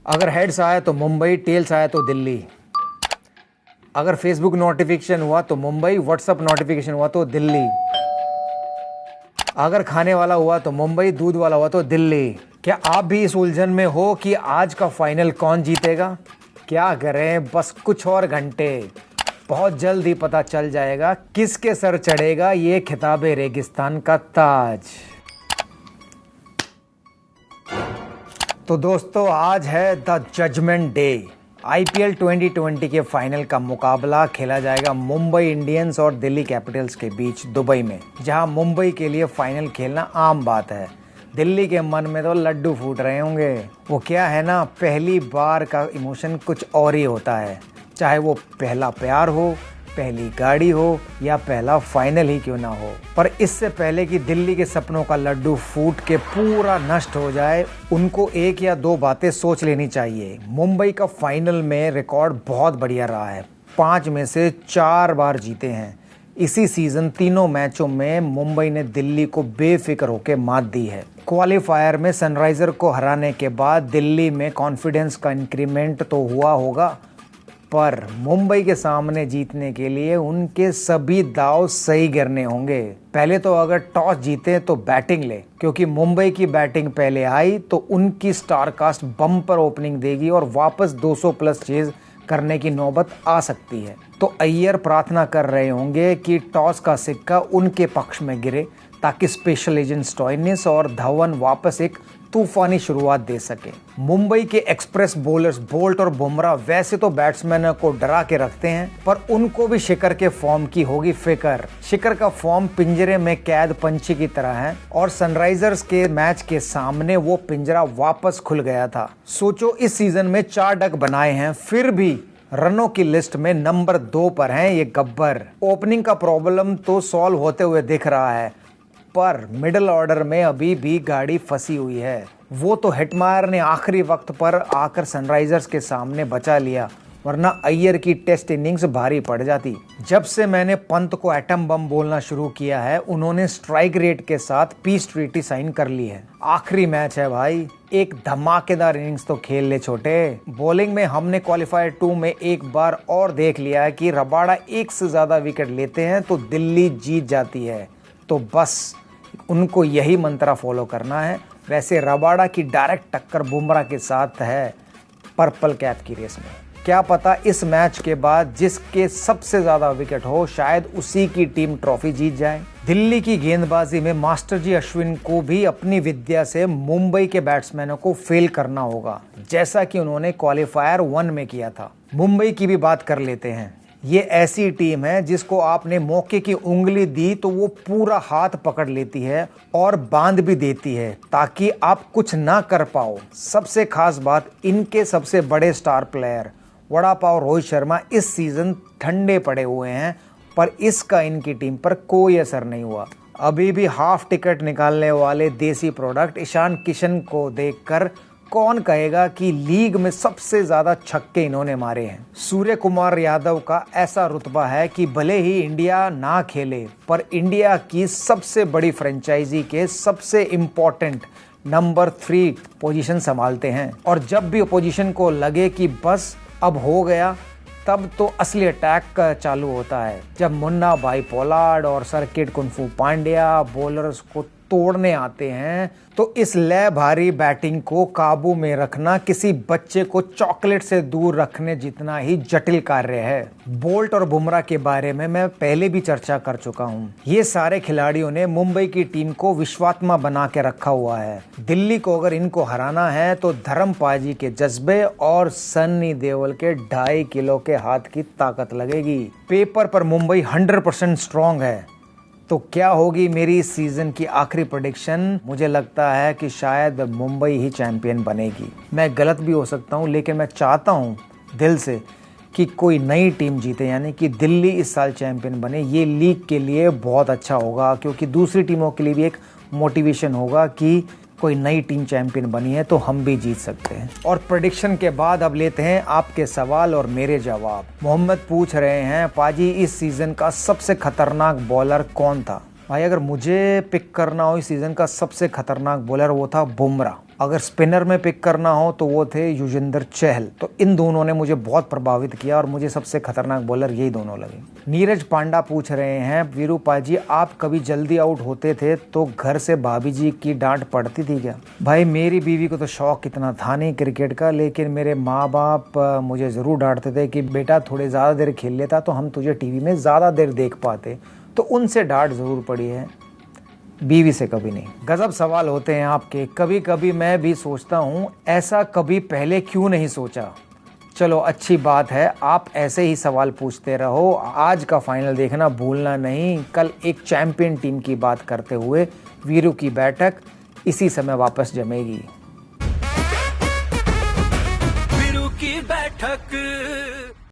अगर हेड्स आया तो मुंबई, टेल्स आया तो दिल्ली। अगर फेसबुक नोटिफिकेशन हुआ तो मुंबई, व्हाट्सएप नोटिफिकेशन हुआ तो दिल्ली। अगर खाने वाला हुआ तो मुंबई, दूध वाला हुआ तो दिल्ली। क्या आप भी इस उलझन में हो कि आज का फाइनल कौन जीतेगा? क्या करें, बस कुछ और घंटे, बहुत जल्द ही पता चल जाएगा किसके सर चढ़ेगा ये खिताबे रेगिस्तान का ताज। तो दोस्तों, आज है द जजमेंट डे। आईपीएल 2020 के फाइनल का मुकाबला खेला जाएगा मुंबई इंडियंस और दिल्ली कैपिटल्स के बीच दुबई में, जहां मुंबई के लिए फाइनल खेलना आम बात है। दिल्ली के मन में तो लड्डू फूट रहे होंगे। वो क्या है ना, पहली बार का इमोशन कुछ और ही होता है, चाहे वो पहला प्यार हो, पहली गाड़ी हो या पहला फाइनल ही क्यों ना हो। पर इससे पहले कि दिल्ली के सपनों का लड्डू फूट के पूरा नष्ट हो जाए, उनको एक या दो बातें सोच लेनी चाहिए। मुंबई का फाइनल में रिकॉर्ड बहुत बढ़िया रहा है, 5 में से 4 बार जीते हैं। इसी सीजन तीनों मैचों में मुंबई ने दिल्ली को बेफिक्र होकर मात दी है। क्वालिफायर में सनराइजर को हराने के बाद दिल्ली में कॉन्फिडेंस का इंक्रीमेंट तो हुआ होगा, पर मुंबई के सामने जीतने के लिए उनके सभी दांव सही गिरने होंगे। पहले तो अगर टॉस जीते तो बैटिंग ले, क्योंकि मुंबई की बैटिंग पहले आई तो उनकी स्टारकास्ट बम्पर ओपनिंग देगी और वापस 200 प्लस चेज करने की नौबत आ सकती है। तो अय्यर प्रार्थना कर रहे होंगे कि टॉस का सिक्का उनके पक्ष में गिरे, ताकि स्पेशल एजेंट स्टोइनिस और धवन वापस एक तूफानी शुरुआत दे सके। मुंबई के एक्सप्रेस बॉलर्स बोल्ट और बुमराह वैसे तो बैट्समैनों को डरा के रखते हैं, पर उनको भी शिखर के फॉर्म की होगी फिक्र। शिखर का फॉर्म पिंजरे में कैद पंछी की तरह है और सनराइजर्स के मैच के सामने वो पिंजरा वापस खुल गया था। सोचो, इस सीजन में 4 डक बनाए हैं, फिर भी रनों की लिस्ट में नंबर 2 पर हैं ये गब्बर। ओपनिंग का प्रॉब्लम तो सॉल्व होते हुए दिख रहा है, पर मिडिल ऑर्डर में अभी भी गाड़ी फंसी हुई है। वो तो हिटमायर ने आखिरी वक्त पर आकर सनराइजर्स के सामने बचा लिया, वरना अय्यर की टेस्ट इनिंग्स भारी पड़ जाती। जब से मैंने पंत को एटम बम बोलना शुरू किया है, उन्होंने स्ट्राइक रेट के साथ पीस ट्रीटी साइन कर ली है। आखिरी मैच है भाई, एक धमाकेदार इनिंग्स तो खेल ले छोटे। बॉलिंग में हमने क्वालिफायर 2 में एक बार और देख लिया है कि रबाडा 1 से ज्यादा विकेट लेते हैं तो दिल्ली जीत जाती है। तो बस उनको यही मंत्रा फॉलो करना है। वैसे रबाडा की डायरेक्ट टक्कर बुमराह के साथ है पर्पल कैप की रेस में। क्या पता इस मैच के बाद जिसके सबसे ज्यादा विकेट हो, शायद उसी की टीम ट्रॉफी जीत जाए। दिल्ली की गेंदबाजी में मास्टर जी अश्विन को भी अपनी विद्या से मुंबई के बैट्समैनों को फेल करना होगा, जैसा कि उन्होंने क्वालिफायर 1 में किया था। मुंबई की भी बात कर लेते हैं। ये ऐसी टीम है जिसको आपने मौके की उंगली दी तो वो पूरा हाथ पकड़ लेती है और बांध भी देती है, ताकि आप कुछ ना कर पाओ। सबसे खास बात, इनके सबसे बड़े स्टार प्लेयर वड़ा पाव रोहित शर्मा इस सीजन ठंडे पड़े हुए हैं, पर इसका इनकी टीम पर कोई असर नहीं हुआ। अभी भी हाफ टिकट निकालने वाले देसी प्रोडक्ट ईशान किशन को देखकर कौन कहेगा कि लीग में सबसे ज्यादा छक्के इन्होंने मारे हैं। सूर्य कुमार यादव का ऐसा रुतबा है कि भले ही इंडिया ना खेले, पर इंडिया की सबसे बड़ी फ्रेंचाइजी के सबसे इम्पोर्टेंट नंबर 3 पोजीशन संभालते हैं। और जब भी अपोजिशन को लगे कि बस अब हो गया, तब तो असली अटैक चालू होता है, जब मुन्ना भाई पोलार्ड और सर्किट कुंफू पांड्या बॉलर्स को तोड़ने आते हैं। तो इस लय भारी बैटिंग को काबू में रखना किसी बच्चे को चॉकलेट से दूर रखने जितना ही जटिल कार्य है। बोल्ट और बुमराह के बारे में मैं पहले भी चर्चा कर चुका हूं। ये सारे खिलाड़ियों ने मुंबई की टीम को विश्वात्मा बना के रखा हुआ है। दिल्ली को अगर इनको हराना है तो धर्मपाजी के जज्बे और सन्नी देओल के 2.5 किलो के हाथ की ताकत लगेगी। पेपर पर मुंबई 100% स्ट्रॉन्ग है। तो क्या होगी मेरी इस सीजन की आखिरी प्रेडिक्शन? मुझे लगता है कि शायद मुंबई ही चैंपियन बनेगी। मैं गलत भी हो सकता हूं, लेकिन मैं चाहता हूं दिल से कि कोई नई टीम जीते, यानी कि दिल्ली इस साल चैंपियन बने। ये लीग के लिए बहुत अच्छा होगा, क्योंकि दूसरी टीमों के लिए भी एक मोटिवेशन होगा कि कोई नई टीम चैंपियन बनी है तो हम भी जीत सकते हैं। और प्रेडिक्शन के बाद अब लेते हैं आपके सवाल और मेरे जवाब। मोहम्मद पूछ रहे हैं, पाजी इस सीजन का सबसे खतरनाक बॉलर कौन था? भाई अगर मुझे पिक करना हो इस सीजन का सबसे खतरनाक बॉलर, वो था बुमराह। अगर स्पिनर में पिक करना हो तो वो थे युजवेंद्र चहल। तो इन दोनों ने मुझे बहुत प्रभावित किया और मुझे सबसे खतरनाक बॉलर यही दोनों लगे। नीरज पांडा पूछ रहे हैं, वीरूपा जी आप कभी जल्दी आउट होते थे तो घर से भाभी जी की डांट पड़ती थी क्या? भाई मेरी बीवी को तो शौक इतना था नहीं क्रिकेट का, लेकिन मेरे माँ बाप मुझे ज़रूर डांटते थे कि बेटा थोड़े ज़्यादा देर खेल लेता तो हम तुझे टीवी में ज़्यादा देर देख पाते। तो उनसे डांट ज़रूर पड़ी है, बीवी से कभी नहीं। गजब सवाल होते हैं आपके। कभी कभी मैं भी सोचता हूँ ऐसा कभी पहले क्यों नहीं सोचा। चलो अच्छी बात है, आप ऐसे ही सवाल पूछते रहो। आज का फाइनल देखना भूलना नहीं। कल एक चैंपियन टीम की बात करते हुए वीरू की बैठक इसी समय वापस जमेगी।